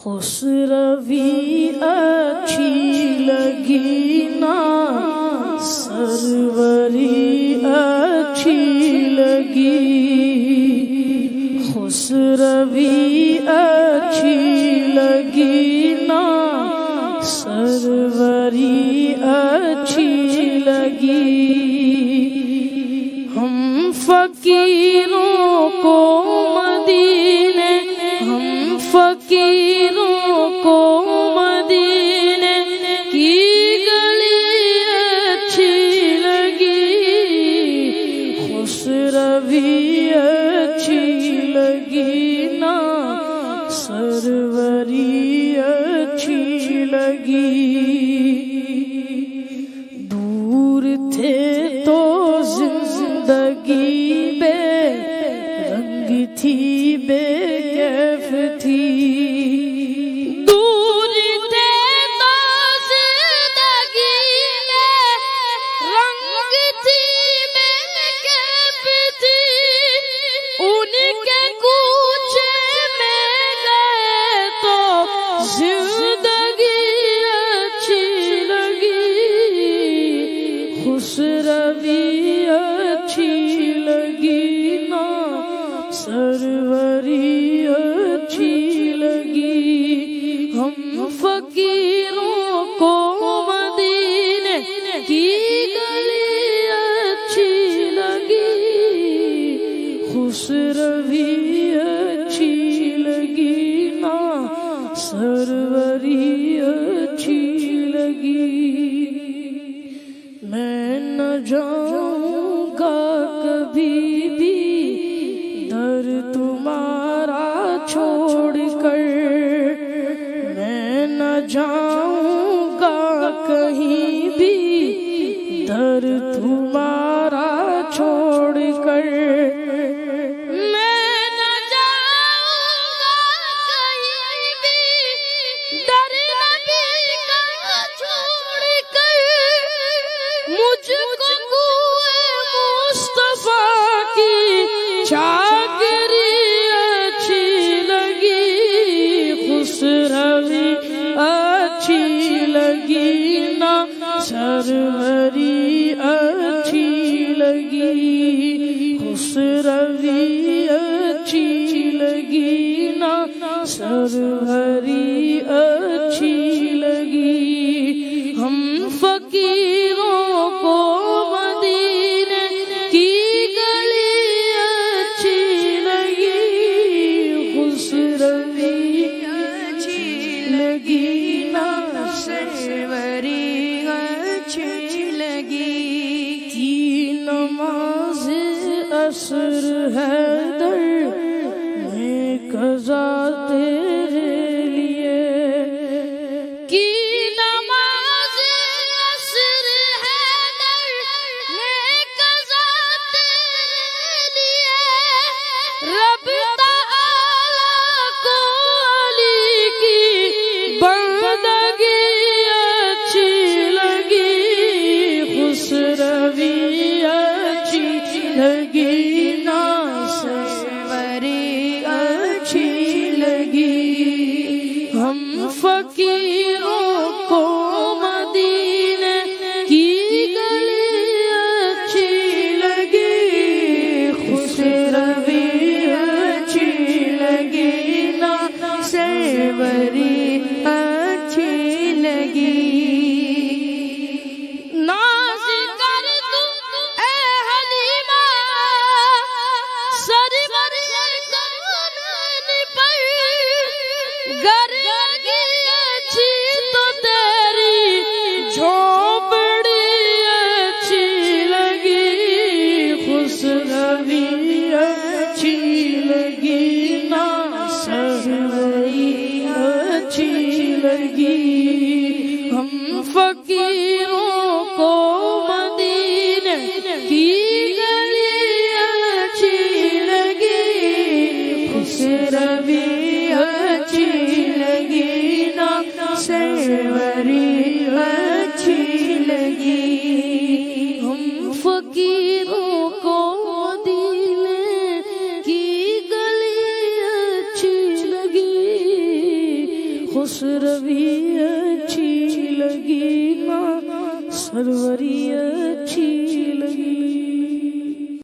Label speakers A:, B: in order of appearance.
A: खुसरवी अच्छी लगी ना, सरवरी अच्छी लगी। खुसरवी अच्छी लगी ना, सरवरी अच्छी लगी। हम फकीरों को मदीने, हम फकीरों को मदीने की गली अच्छी लगी। खुसरवी अच्छी लगी ना, सरवरी अच्छी लगी। दूर थे तो जिंदगी बेरंग थी, बेकैफ थी। दूर थे तो जिंदगी रंग थी, बेकैफ थी। उनके कूचे में गए तो जिंदगी अच्छी लगी। खुसरवी अच्छी लगी ना, सरवरी अच्छी लगी। हम फकीरों को मदीने की गली अच्छी लगी। खुसरवी अच्छी लगी ना, सरवरी अच्छी लगी। मैं न जाऊंगा कभी भी दर तुम्हारा छोड़कर। मैं न जाऊंगा कहीं भी दर तुम्हारा छोड़कर। मैं न जाऊंगा कहीं भी दर नबी का छोड़कर। मुझको कुए मुस्तफा की चाकरी अच्छी लगी। खुसरवी अच्छी लगी ना, सरवरी अच्छी लगी। खुसरवी अच्छी लगी ना, सरवरी अच्छी लगी। हम फकीरों को मदीने की गली अच्छी लगी। खुसरवी अच्छी लगी ना, सरवरी अच्छी लगी। की नमाज असर है दर में कज़ा तेरे लिए। की नमाज असर है दर में कज़ा तेरे लिए। रब ताला को अली की बंदगी अच्छी लगी। खुसरवी अच्छी लगी ना, सरवरी अच्छी लगी। हम फकीरों को मदीने की गली अच्छी लगी। खुसरवी अच्छी लगी ना, सरवरी अच्छी लगी। नाज़ कर तू ए हलीमा, सरवर कौन पर। गर लगी अच्छी तो तेरी झोपड़ी अच्छी लगी। खुसरवी अच्छी लगी ना, सरवरी अच्छी लगी। हम फकीरों को मदीने की गली अच्छी लगी। खुसरवी अच्छी लगी ना, सरवरी अच्छी लगी। हम फकीरों को मदीने की गली अच्छी लगी। खुसरवी अच्छी लगी ना सरवरी अच्छी